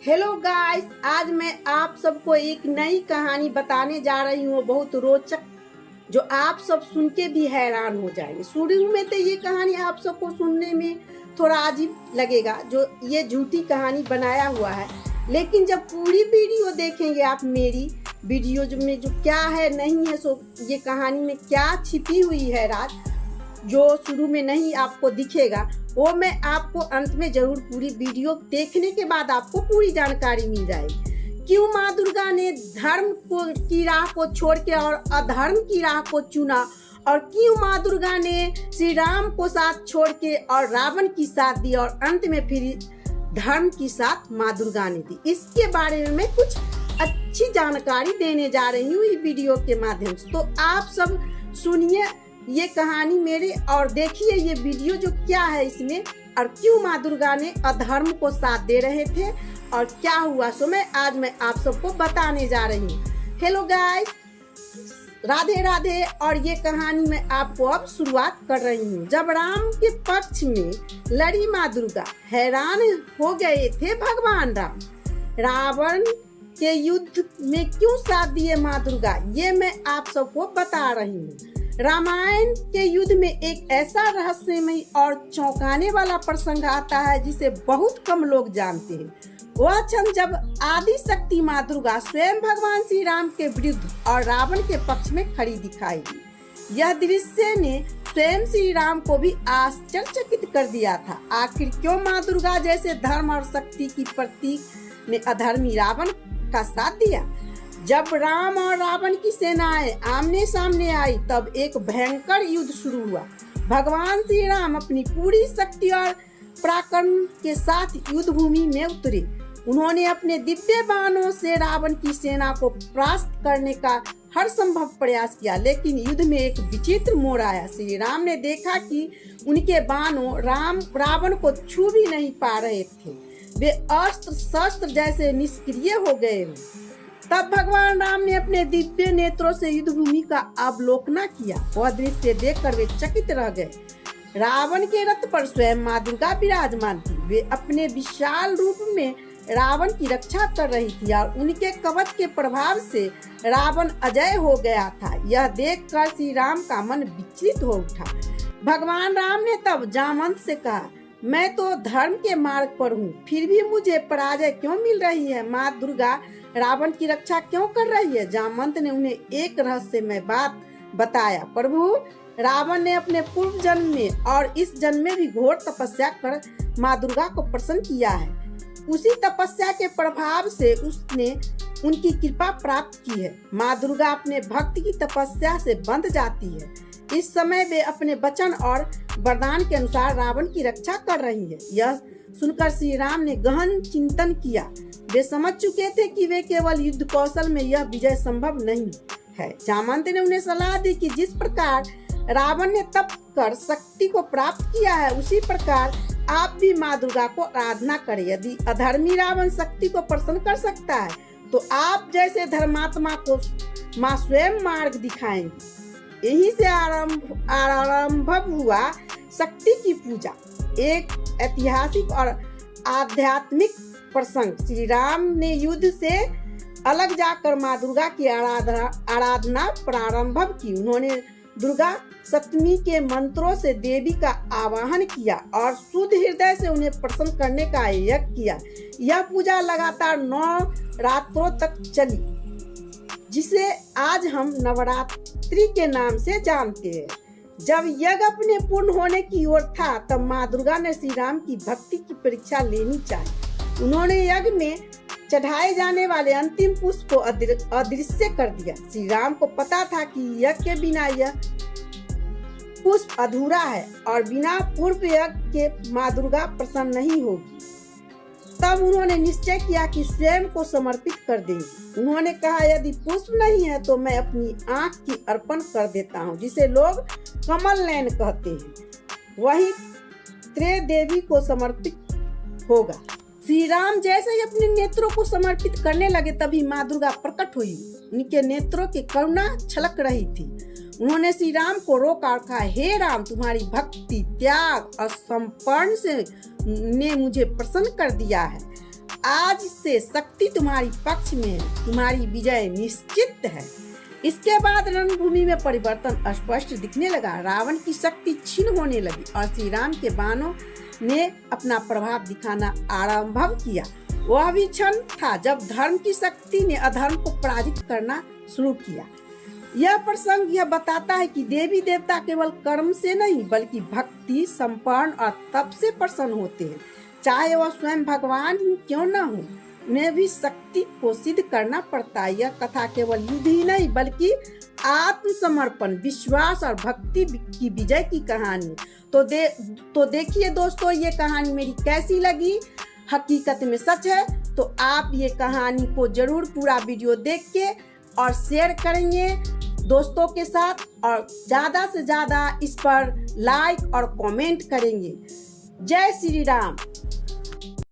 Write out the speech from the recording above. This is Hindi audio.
हेलो गाइस, आज मैं आप सबको एक नई कहानी बताने जा रही हूँ, बहुत रोचक, जो आप सब सुन के भी हैरान हो जाएंगे। शुरू में तो ये कहानी आप सबको सुनने में थोड़ा अजीब लगेगा, जो ये झूठी कहानी बनाया हुआ है, लेकिन जब पूरी वीडियो देखेंगे आप मेरी वीडियो में जो क्या है नहीं है, सो ये कहानी में क्या छिपी हुई है राज, जो शुरू में नहीं आपको दिखेगा, वो मैं आपको अंत में जरूर पूरी वीडियो देखने के बाद आपको पूरी जानकारी मिल जाएगी। क्यों माँ दुर्गा ने धर्म की राह को छोड़ के और अधर्म की राह को चुना, और क्यों माँ दुर्गा ने श्री राम को साथ छोड़ के और रावण की साथ दी, और अंत में फिर धर्म की साथ माँ दुर्गा ने दी। इसके बारे में मैं कुछ अच्छी जानकारी देने जा रही हूँ इस वीडियो के माध्यम से। तो आप सब सुनिए ये कहानी मेरे और देखिए ये वीडियो जो क्या है इसमें, और क्यों माँ दुर्गा ने अधर्म को साथ दे रहे थे और क्या हुआ, सो मैं आज आप सबको बताने जा रही हूँ। Hello guys, Radhe Radhe. और ये कहानी मैं आपको अब शुरुआत कर रही हूँ। जब राम के पक्ष में लड़ी माँ दुर्गा, हैरान हो गए थे भगवान राम। रावण के युद्ध में क्यों साथ दिए माँ दुर्गा, ये मैं आप सबको बता रही हूँ। रामायण के युद्ध में एक ऐसा रहस्यमय और चौंकाने वाला प्रसंग आता है जिसे बहुत कम लोग जानते हैं। वह क्षण जब आदि शक्ति माँ दुर्गा स्वयं भगवान श्री राम के विरुद्ध और रावण के पक्ष में खड़ी दिखाई दी। यह दृश्य ने स्वयं श्री राम को भी आश्चर्यचकित कर दिया था। आखिर क्यों माँ दुर्गा जैसे धर्म और शक्ति की प्रतीक ने अधर्मी रावण का साथ दिया। जब राम और रावण की सेनाएं आमने सामने आई, तब एक भयंकर युद्ध शुरू हुआ। भगवान श्री राम अपनी पूरी शक्ति और पराक्रम के साथ युद्ध भूमि में उतरे। उन्होंने अपने दिव्य बाणों से रावण की सेना को परास्त करने का हर संभव प्रयास किया, लेकिन युद्ध में एक विचित्र मोड़ आया। श्री राम ने देखा कि उनके बाणों रावण को छू भी नहीं पा रहे थे, वे अस्त्र शस्त्र जैसे निष्क्रिय हो गए। तब भगवान राम ने अपने दिव्य नेत्रों से युद्ध भूमि का अवलोकन किया। वह दृश्य देखकर वे चकित रह गए। रावण के रथ पर स्वयं माँ दुर्गा विराजमान थी। वे अपने विशाल रूप में रावण की रक्षा कर रही थी और उनके कवच के प्रभाव से रावण अजय हो गया था। यह देखकर श्री राम का मन विचलित हो उठा। भगवान राम ने तब जामवंत से कहा, मैं तो धर्म के मार्ग पर हूँ, फिर भी मुझे पराजय क्यों मिल रही है। माँ दुर्गा रावण की रक्षा क्यों कर रही है। जामवंत ने उन्हें एक रहस्यमय बात बताया। प्रभु, रावण ने अपने पूर्व जन्म में और इस जन्म में भी घोर तपस्या कर माँ दुर्गा को प्रसन्न किया है। उसी तपस्या के प्रभाव से उसने उनकी कृपा प्राप्त की है। माँ दुर्गा अपने भक्त की तपस्या से बंध जाती है। इस समय वे अपने वचन और वरदान के अनुसार रावण की रक्षा कर रही है। यह सुनकर श्री राम ने गहन चिंतन किया। वे समझ चुके थे कि वे केवल युद्ध कौशल में यह विजय संभव नहीं है। जामवंत ने उन्हें सलाह दी कि जिस प्रकार रावण ने तप कर शक्ति को प्राप्त किया है, उसी प्रकार आप भी माँ दुर्गा को आराधना करें। यदि अधर्मी रावण शक्ति को प्रसन्न कर सकता है, तो आप जैसे धर्मात्मा को माँ स्वयं मार्ग दिखाएंगी। यही से आरंभ हुआ शक्ति की पूजा, एक ऐतिहासिक और आध्यात्मिक प्रसंग। श्री राम ने युद्ध से अलग जाकर माँ दुर्गा की आराधना प्रारंभ की। उन्होंने दुर्गा सप्तमी के मंत्रों से देवी का आवाहन किया और शुद्ध हृदय से उन्हें प्रसन्न करने का यज्ञ किया। यह पूजा लगातार 9 रात्रों तक चली, जिसे आज हम नवरात्रि के नाम से जानते हैं। जब यज्ञ अपने पूर्ण होने की ओर था, तब माँ दुर्गा ने श्री राम की भक्ति की परीक्षा लेनी चाहिए। उन्होंने यज्ञ में चढ़ाए जाने वाले अंतिम पुष्प को अदृश्य कर दिया। श्री राम को पता था कि यज्ञ के बिना यह पुष्प अधूरा है और बिना पूर्व यज्ञ के माँ दुर्गा प्रसन्न नहीं होगी। तब उन्होंने निश्चय किया कि स्वयं को समर्पित कर देंगे। उन्होंने कहा, यदि पुष्प नहीं है तो मैं अपनी आंख की अर्पण कर देता हूँ, जिसे लोग कमल नयन कहते हैं, वही त्रिदेवी को समर्पित होगा। श्री राम जैसे ही अपने नेत्रों को समर्पित करने लगे, तभी माँ दुर्गा प्रकट हुई। उनके नेत्रों की करुणा छलक रही थी। उन्होंने श्री राम को रोका और कहा, हे राम, तुम्हारी भक्ति, त्याग और समर्पण से ने मुझे प्रसन्न कर दिया है। आज से शक्ति तुम्हारी पक्ष में है, तुम्हारी विजय निश्चित है। इसके बाद रणभूमि में परिवर्तन स्पष्ट दिखने लगा। रावण की शक्ति क्षीण होने लगी और श्री राम के बाणों ने अपना प्रभाव दिखाना आरंभ किया। वह भी क्षण था जब धर्म की शक्ति ने अधर्म को पराजित करना शुरू किया। यह प्रसंग यह बताता है कि देवी देवता केवल कर्म से नहीं बल्कि भक्ति, समर्पण और तप से प्रसन्न होते हैं। चाहे वह स्वयं भगवान ही क्यों न हो, उन्हें भी शक्ति को सिद्ध करना पड़ता है। यह कथा केवल युद्ध ही नहीं बल्कि आत्मसमर्पण, विश्वास और भक्ति की विजय की कहानी। तो देखिए दोस्तों, ये कहानी मेरी कैसी लगी, हकीकत में सच है। तो आप ये कहानी को जरूर पूरा वीडियो देख के और शेयर करेंगे दोस्तों के साथ और ज़्यादा से ज़्यादा इस पर लाइक और कमेंट करेंगे। जय श्री राम।